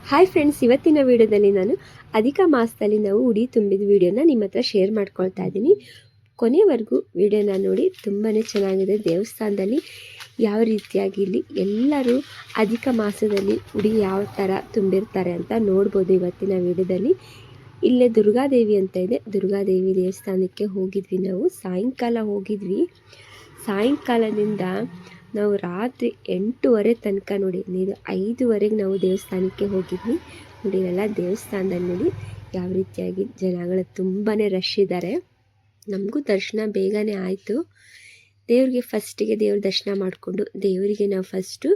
Hi friends, ಇವತ್ತಿನ ವಿಡಿಯೋದಲ್ಲಿ ನಾನು ಅಧಿಕ ಮಾಸದಲ್ಲಿ ನಾವು ಉಡಿ ತುಂಬಿದ ವಿಡಿಯೋನ ನಿಮ್ಮ ಹತ್ರ ಶೇರ್ ಮಾಡ್ಕೊಳ್ತಾ ಇದ್ದೀನಿ. ಕೊನೆವರೆಗೂ ವಿಡಿಯೋನ ನೋಡಿ. ತುಂಬಾ ಚೆನ್ನಾಗಿದೆ. ದೇವಸ್ಥಾನದಲ್ಲಿ ಯಾವ ರೀತಿಯಾಗಿ ಇಲ್ಲಿ ಎಲ್ಲರೂ ಅಧಿಕ ಮಾಸದಲ್ಲಿ ಉಡಿ ಯಾವ ಥರ ತುಂಬಿರ್ತಾರೆ ಅಂತ ನೋಡ್ಬೋದು ಇವತ್ತಿನ ವಿಡಿಯೋದಲ್ಲಿ. ಇಲ್ಲೇ ದುರ್ಗಾದೇವಿ ಅಂತ ಇದೆ. ದುರ್ಗಾದೇವಿ ದೇವಸ್ಥಾನಕ್ಕೆ ಹೋಗಿದ್ವಿ ನಾವು. ಸಾಯಂಕಾಲ ಹೋಗಿದ್ವಿ. ಸಾಯಂಕಾಲದಿಂದ ನಾವು ರಾತ್ರಿ 8:30 ತನಕ ನೋಡಿ, 5:00ವರೆಗೆ ನಾವು ದೇವಸ್ಥಾನಕ್ಕೆ ಹೋಗಿದ್ವಿ. ನೋಡಿ, ಎಲ್ಲ ದೇವಸ್ಥಾನದಲ್ಲಿ ನೋಡಿ ಯಾವ ರೀತಿಯಾಗಿ ಜನಗಳು ತುಂಬಾ ರಶ್ ಇದ್ದಾರೆ. ನಮಗೂ ದರ್ಶನ ಬೇಗನೆ ಆಯಿತು. ದೇವ್ರಿಗೆ ಫಸ್ಟಿಗೆ ದೇವ್ರ ದರ್ಶನ ಮಾಡಿಕೊಂಡು ದೇವರಿಗೆ ನಾವು ಫಸ್ಟು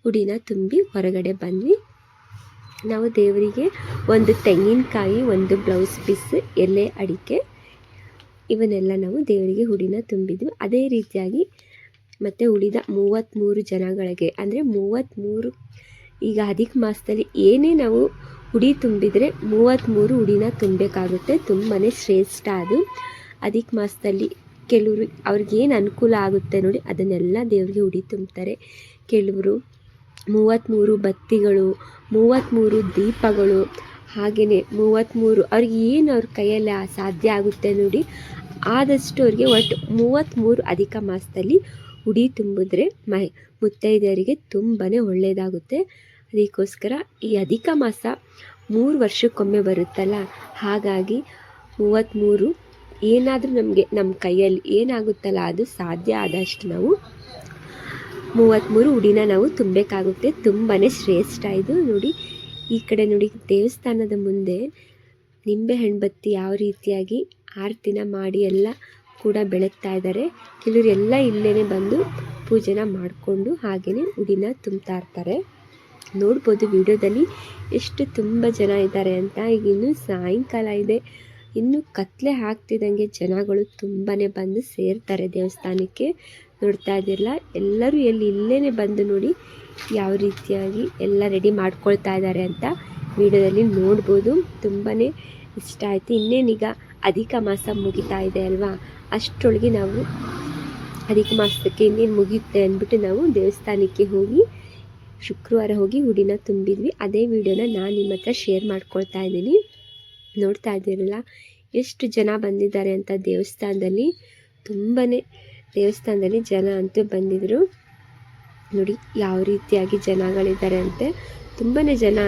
ಉಡಿನ ತುಂಬಿ ಹೊರಗಡೆ ಬಂದ್ವಿ. ನಾವು ದೇವರಿಗೆ ಒಂದು ತೆಂಗಿನಕಾಯಿ, ಒಂದು ಬ್ಲೌಸ್ ಪೀಸ್, ಎಲೆ ಅಡಿಕೆ ಇವನ್ನೆಲ್ಲ ನಾವು ದೇವರಿಗೆ ಉಡಿನ ತುಂಬಿದ್ವಿ. ಅದೇ ರೀತಿಯಾಗಿ ಮತ್ತು ಉಳಿದ 33 ಜನಗಳಿಗೆ, ಅಂದರೆ 33 ಈಗ ಅಧಿಕ ಮಾಸದಲ್ಲಿ ಏನೇ ನಾವು ಉಡಿ ತುಂಬಿದರೆ 33 ಉಡಿನ ತುಂಬಬೇಕಾಗುತ್ತೆ. ತುಂಬಾ ಶ್ರೇಷ್ಠ ಅದು. ಅಧಿಕ ಮಾಸದಲ್ಲಿ ಕೆಲವರು ಅವ್ರಿಗೇನು ಅನುಕೂಲ ಆಗುತ್ತೆ ನೋಡಿ ಅದನ್ನೆಲ್ಲ ದೇವರಿಗೆ ಉಡಿ ತುಂಬ್ತಾರೆ. ಕೆಲವರು 33 ಬತ್ತಿಗಳು, 33 ದೀಪಗಳು, ಹಾಗೆಯೇ 33 ಅವ್ರಿಗೆ ಏನು ಅವ್ರ ಕೈಯಲ್ಲಿ ಸಾಧ್ಯ ಆಗುತ್ತೆ ನೋಡಿ ಆದಷ್ಟು ಅವ್ರಿಗೆ ಒಟ್ಟು 33 ಅಧಿಕ ಮಾಸದಲ್ಲಿ ಉಡಿ ತುಂಬಿದ್ರೆ ಮುತ್ತೈದೆಯರಿಗೆ ತುಂಬಾ ಒಳ್ಳೆಯದಾಗುತ್ತೆ. ಅದಕ್ಕೋಸ್ಕರ ಈ ಅಧಿಕ ಮಾಸ 3 ವರ್ಷಕ್ಕೊಮ್ಮೆ ಬರುತ್ತಲ್ಲ, ಹಾಗಾಗಿ 33 ಏನಾದರೂ ನಮಗೆ ನಮ್ಮ ಕೈಯಲ್ಲಿ ಏನಾಗುತ್ತಲ್ಲ ಅದು ಸಾಧ್ಯ ಆದಷ್ಟು ನಾವು 33 ಉಡಿನ ನಾವು ತುಂಬಬೇಕಾಗುತ್ತೆ. ತುಂಬಾ ಶ್ರೇಷ್ಠ ಇದು. ನೋಡಿ, ಈ ಕಡೆ ನೋಡಿ ದೇವಸ್ಥಾನದ ಮುಂದೆ ನಿಂಬೆ ಹಣ್ಣು ಯಾವ ರೀತಿಯಾಗಿ ಆರತಿನ ಮಾಡಿ ಎಲ್ಲ ಕೂಡ ಬೆಳಗ್ತಾ ಇದ್ದಾರೆ. ಕೆಲವರು ಎಲ್ಲ ಇಲ್ಲೇ ಬಂದು ಪೂಜೆನ ಮಾಡಿಕೊಂಡು ಹಾಗೆಯೇ ಉಡಿನ ತುಂಬ್ತಾ ಇರ್ತಾರೆ. ನೋಡ್ಬೋದು ವಿಡಿಯೋದಲ್ಲಿ ಎಷ್ಟು ತುಂಬ ಜನ ಇದ್ದಾರೆ ಅಂತ. ಈಗ ಇನ್ನೂ ಸಾಯಂಕಾಲ ಇದೆ. ಇನ್ನೂ ಕತ್ಲೆ ಆಗ್ತಿದ್ದಂಗೆ ಜನಗಳು ತುಂಬಾ ಬಂದು ಸೇರ್ತಾರೆ ದೇವಸ್ಥಾನಕ್ಕೆ. ನೋಡ್ತಾ ಇದ್ದಿರಲ್ಲ, ಎಲ್ಲರೂ ಇಲ್ಲೇ ಬಂದು ನೋಡಿ ಯಾವ ರೀತಿಯಾಗಿ ಎಲ್ಲ ರೆಡಿ ಮಾಡ್ಕೊಳ್ತಾ ಇದ್ದಾರೆ ಅಂತ ವಿಡಿಯೋದಲ್ಲಿ ನೋಡ್ಬೋದು. ತುಂಬಾ ಇಷ್ಟ ಆಯಿತು. ಇನ್ನೇನೀಗ ಅಧಿಕ ಮಾಸ ಮುಗಿತಾ ಇದೆ ಅಲ್ವಾ, ಅಷ್ಟರೊಳಗೆ ನಾವು ಅಧಿಕ ಮಾಸಕ್ಕೆ ಇನ್ನೇನು ಮುಗಿಯುತ್ತೆ ಅಂದ್ಬಿಟ್ಟು ನಾವು ದೇವಸ್ಥಾನಕ್ಕೆ ಹೋಗಿ ಶುಕ್ರವಾರ ಹೋಗಿ ಉಡಿನ ತುಂಬಿದ್ವಿ. ಅದೇ ವಿಡಿಯೋನ ನಾನು ನಿಮ್ಮ ಹತ್ರ ಶೇರ್ ಮಾಡ್ಕೊಳ್ತಾ ಇದ್ದೀನಿ. ನೋಡ್ತಾ ಇದ್ದೀರಲ್ಲ ಎಷ್ಟು ಜನ ಬಂದಿದ್ದಾರೆ ಅಂತ ದೇವಸ್ಥಾನದಲ್ಲಿ. ದೇವಸ್ಥಾನದಲ್ಲಿ ಜನ ಅಂತೂ ಬಂದಿದ್ದರು. ನೋಡಿ ಯಾವ ರೀತಿಯಾಗಿ ಜನಗಳಿದ್ದಾರೆ ಅಂತೆ. ತುಂಬಾ ಜನ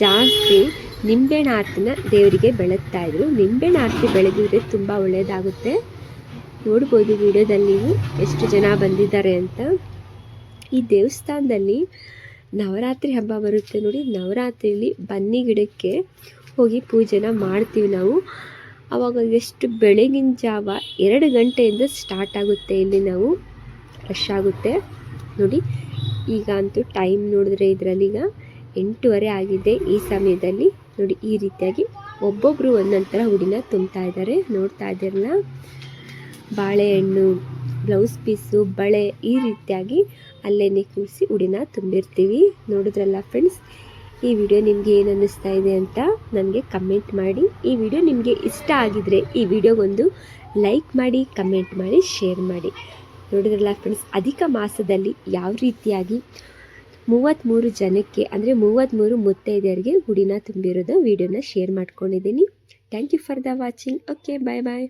ಜಾಸ್ತಿ ನಿಂಬೆಹಣ್ಣು ಆರತಿನ ದೇವರಿಗೆ ಬೆಳಗ್ತಾಯಿದ್ರು. ನಿಂಬೆಹಣ್ಣು ಆರತಿ ಬೆಳಗಿದ್ರೆ ತುಂಬ ಒಳ್ಳೆಯದಾಗುತ್ತೆ. ನೋಡ್ಬೋದು ವಿಡಿಯೋದಲ್ಲಿ ನೀವು ಎಷ್ಟು ಜನ ಬಂದಿದ್ದಾರೆ ಅಂತ. ಈ ದೇವಸ್ಥಾನದಲ್ಲಿ ನವರಾತ್ರಿ ಹಬ್ಬ ಬರುತ್ತೆ ನೋಡಿ. ನವರಾತ್ರಿಯಲ್ಲಿ ಬನ್ನಿ ಗಿಡಕ್ಕೆ ಹೋಗಿ ಪೂಜೆನ ಮಾಡ್ತೀವಿ ನಾವು. ಆವಾಗ ಎಷ್ಟು ಬೆಳಗಿನ ಜಾವ 2 ಗಂಟೆಯಿಂದ ಸ್ಟಾರ್ಟ್ ಆಗುತ್ತೆ. ಇಲ್ಲಿ ನಾವು ರಶ್ ಆಗುತ್ತೆ ನೋಡಿ. ಈಗ ಅಂತೂ ಟೈಮ್ ನೋಡಿದ್ರೆ ಇದರಲ್ಲೀಗ 8:30 ಆಗಿದೆ. ಈ ಸಮಯದಲ್ಲಿ ನೋಡಿ ಈ ರೀತಿಯಾಗಿ ಒಬ್ಬೊಬ್ಬರು ಒಂದೊಂದು ಥರ ಉಡಿನ ತುಂಬ್ತಾ ಇದ್ದಾರೆ. ನೋಡ್ತಾ ಇದ್ದೀರಲ್ಲ, ಬಾಳೆಹಣ್ಣು, ಬ್ಲೌಸ್ ಪೀಸು, ಬಳೆ ಈ ರೀತಿಯಾಗಿ ಅಲ್ಲೇ ಕೂರಿಸಿ ಉಡಿನ ತುಂಬಿರ್ತೀವಿ. ನೋಡಿದ್ರಲ್ಲ ಫ್ರೆಂಡ್ಸ್, ಈ ವಿಡಿಯೋ ನಿಮಗೆ ಏನು ಅನ್ನಿಸ್ತಾ ಇದೆ ಅಂತ ನನಗೆ ಕಮೆಂಟ್ ಮಾಡಿ. ಈ ವಿಡಿಯೋ ನಿಮಗೆ ಇಷ್ಟ ಆಗಿದರೆ ಈ ವಿಡಿಯೋಗೊಂದು ಲೈಕ್ ಮಾಡಿ, ಕಮೆಂಟ್ ಮಾಡಿ, ಶೇರ್ ಮಾಡಿ. ನೋಡಿದ್ರಲ್ಲ ಫ್ರೆಂಡ್ಸ್, ಅಧಿಕ ಮಾಸದಲ್ಲಿ ಯಾವ ರೀತಿಯಾಗಿ 33 ಜನಕ್ಕೆ, ಅಂದರೆ 33 ಮುತ್ತೈದೆಯರಿಗೆ ಉಡಿನ ತುಂಬಿರೋದು ವಿಡಿಯೋನ ಶೇರ್ ಮಾಡ್ಕೊಂಡಿದ್ದೀನಿ. Thank you for the watching. Okay, bye bye.